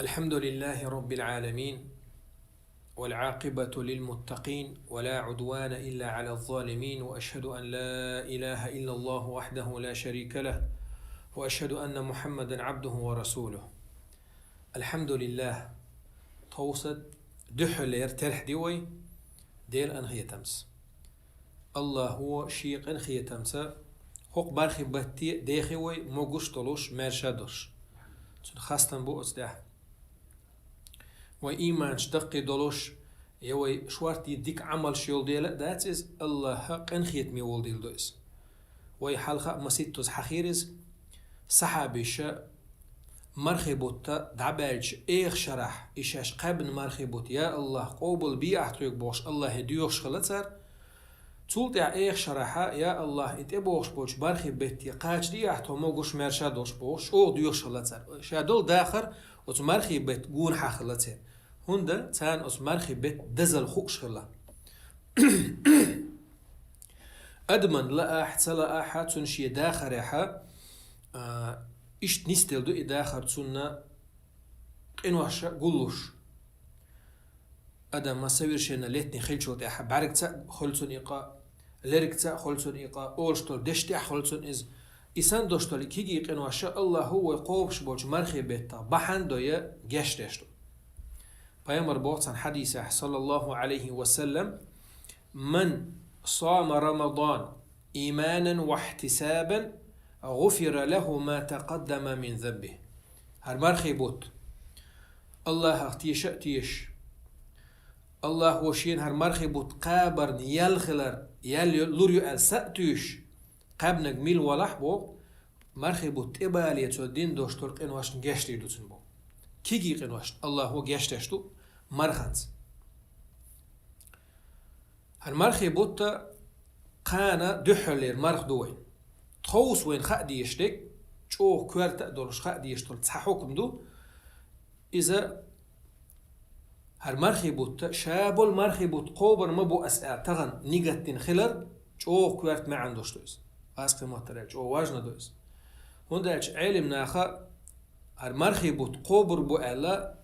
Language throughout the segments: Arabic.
الحمد لله رب العالمين، والعاقبة للمتقين، ولا عدوان إلا على الظالمين، وأشهد أن لا إله إلا الله وحده لا شريك له، وأشهد أن محمدا عبده ورسوله. الحمد لله توصد دحل يرترح ديوي ديل أنخية تمس الله هو شيق أنخية تمس حق برخي بطي ديخوي موغوش طلوش مرشدوش خاستن بو أصدح وإيمان شدقي دولوش يوي شوارتي ديك عمل شيول ديلا that is الله حق انخيت ميول ديل دويس وي حلقة مسيتوز حخيرز صحابيشا مرخبوتا دعبالج ايخ شرح إشاش قبن مرخبوت يا الله قوبل بي احتوك بوش الله هديوش خلطر تولتع ايخ شرحا يا الله ات بوش بوش برخب بيتي قاج دي احتو موغوش مرشادوش بوش او ديوش خلطر شادول داخر وت مرخب بيت قون حخلطر هنده تان اس مرخب بيت دزل خوش خلا ادمن لا احتلا احد تنشي داخر احا إشت نستل دو إداخر تسونا قنواشا قلوش أدا ما سوير شينا ليتني خلشوت إحا باركتا خلصون إيقا لركتا خلصون إيقا أولشتول دشتي خلصون إز إسان دوشتولي كيجي قنواشا الله هو قوبش بوش مرخي بيتا بحان دويا جشتشتو بيامر بوغتان حديثة صلى الله عليه وسلم من صام رمضان إيمانا واحتسابا غفر له ما تقدم من ذنبه هرمرخي بوت الله اختيش اتيش الله وشين هرمرخي بوت قابر يلخلر لوريو السأتيش قابنك ميل ولح بو مرخي بوت إبالي تودين دوشتور قنواشن جاشتي دوتن بو كيجي قنواشن الله هو جاشتشتو مرخنز هرمرخي بوت قانا دحلير مرخ دوين تخوص وين خادي يشتك شو كوارتا دولش خادي يشتول تحوكم دو إذا هالمرخي بوت شابول مرخي بوت قوبر ما بو أسئل تغن نيجتين خلر شو كوارت ما عندوش دويس أسقي محترج شو واجنا دويس هنداش علم ناخا هالمرخي بوت قوبر بو ألا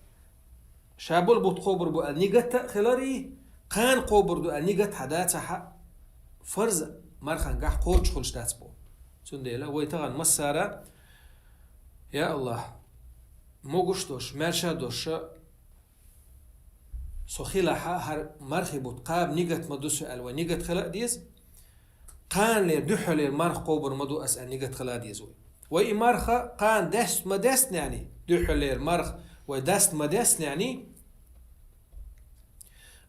شابول بوت قوبر بو أل نيجت خلري قان قوبر دو أل نيجت حداتها فرز مرخان قح قوش خلش داتبو سنديلا ويتغن مسارة يا الله موغشتوش مرشادوش سخيلها هر مرخبوت قاب نيجت مدوس الو نيجت خلا ديز قان لي دحل المرخ قوبر مدو اسال نيجت خلا ديز وي مرخ قان دست مدست يعني دحل المرخ ودست مدست يعني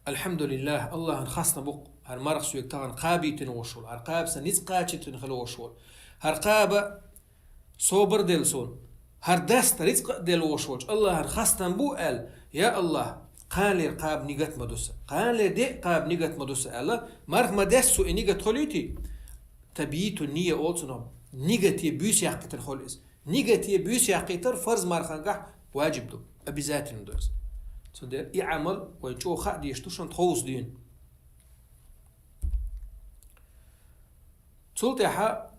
الحمد لله الله خاصنا بق هر مرخ سويك تغن قابيتن وشول هر قاب سنيز قاچتن خلو وشول هر قابة صبر دلسون هر دست رزق دل وشوش الله هر خاصن بو ال يا الله قال لي قاب نيجت مدوسة قال لي دي قاب نيجت مدوسة الله مرخ مدسو نيجت خليتي تبيت النية أولسنا نيجتي بيس يحقيتر خليس نيجتي بيس يحقيتر فرض مرخنقح واجب دو أبي ذات ندرس صدق يعمل ويشو خادي يشتوشن تخوص دين تلتحا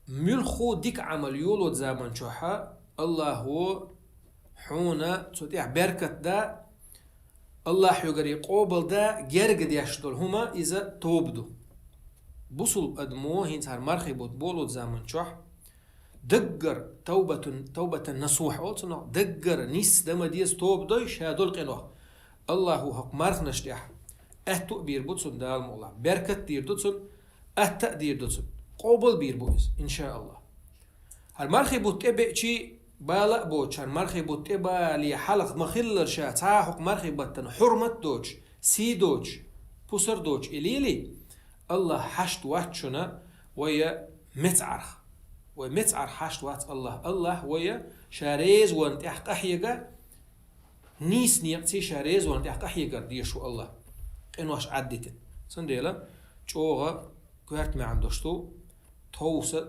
ملخو ديك عمل يولو زمان شوحا الله هو حونا تسوتيح بركة دا الله حيقري قوبل دا جرق يشتول هما إذا توبدو بوصل أدمو هين صار مرخي بولو زمان شوح دقر توبة نصوح أولتنا دقر نيس دما ديز توبدو شادول قنوه الله هو حق مرخ نشتيح أهتو بير بوتسون دال مولا بركة دير دوتسون التقدير دوتسون قوبل بير بوز إن شاء الله هالمرخي بوتبع شي بالا بوش هالمرخي بوتبع لي حلق مخلر شا تاحق مرخي بطن حرمة دوش سي دوش بوسر دوش إليلي الله حشت وات شنا ويا متعرخ ومتعر حشت وات الله ويا شاريز وانت احق احيقا نيس نيقتي شاريز وانت احق احيقا ديشو الله انواش عدتن سنديلا چوغا كوارت ما عندوشتو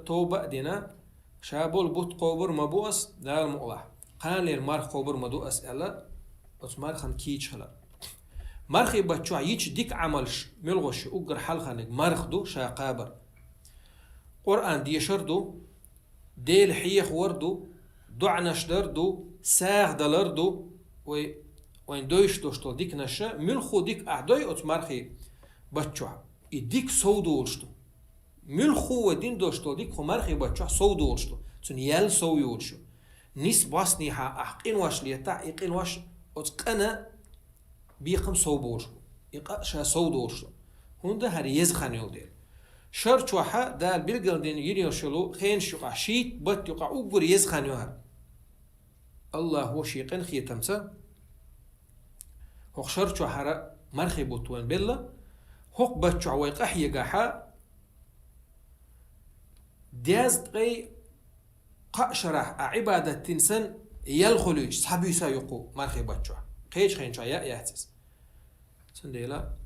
توبة دينا شابول بوت قوبر مبوس دار مؤلح قان لير مارخ قوبر مدو أسئلة بس مارخان كيش هلا مارخي بچو ييش ديك عملش ملغوش اقر حلخانك مارخ دو شاقابر قرآن ديشر دو ديل حيخ وردو دعنش دردو ساغ دلردو وين دويش دوشتو ديك نشا ملخو ديك أعدوي أتمرخي بچوح ديك سودو ولشتو ملخو ودين دوشتو ديك خمرخي بچوح سودو ولشتو تون يل سو يولشو نيس باسني ها أحقين واش ليتا يقين واش أتقنا بيقم صوبوش يقا شا صودوش هوندا هر يزخن يودير شر چوحا دال بيلگردين يريوشلو خين شقع شيت بط يقع اوغر يزخن يوهر الله هو شيقن خيتمسا هو شر چوحا مرخي بوتوان بيلا هوق بچو ويقح يقاحا دياز تقي قشرح عبادة تنسن يلخلوش صحابي سايقو مرخي بچو قيش خين شا يا يحتس سنديلا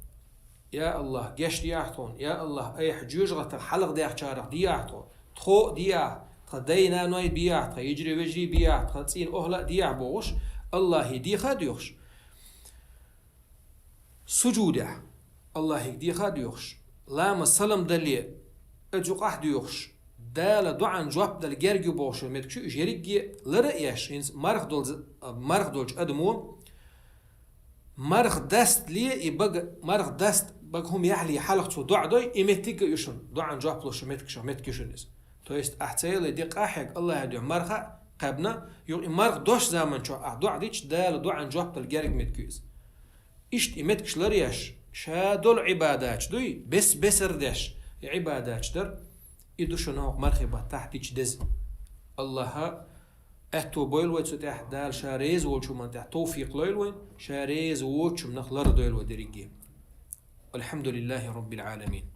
يا الله جش دياحتون يا الله اي حجوج غت حلق دياح شارق دياحتو تخو دياح تدينا نوي بياح يجري وجري بياح تسين اهلا دياح بوش الله يدي خديوش سجوده الله يدي خديوش لا مسلم دلي اجو قحديوش دال دعان جواب دل جرجو بوش متكشو جريجي لرئيش مرخ دولج ادمو مرخ دست لي يبقى مرخ دست بقى هم يحلي حلق تو دع دوي يمتك يشون دعان جواب لوش متكشونيز تو است احتيل دي قاحق الله يدعو مرخ قبنا يو مرخ دوش زمان شو دع ديش دال دعان جواب دل جرج متكيز اشت يمتكش لريش شادول عبادات دوي بس ردش عبادات در يدوشون هو مرخبة تحتيش دز الله اتو بويل ويتسو تح دال شاريز وشو من تح توفيق لويل وين شاريز وشو من نخلر دويل ودريجي والحمد لله رب العالمين.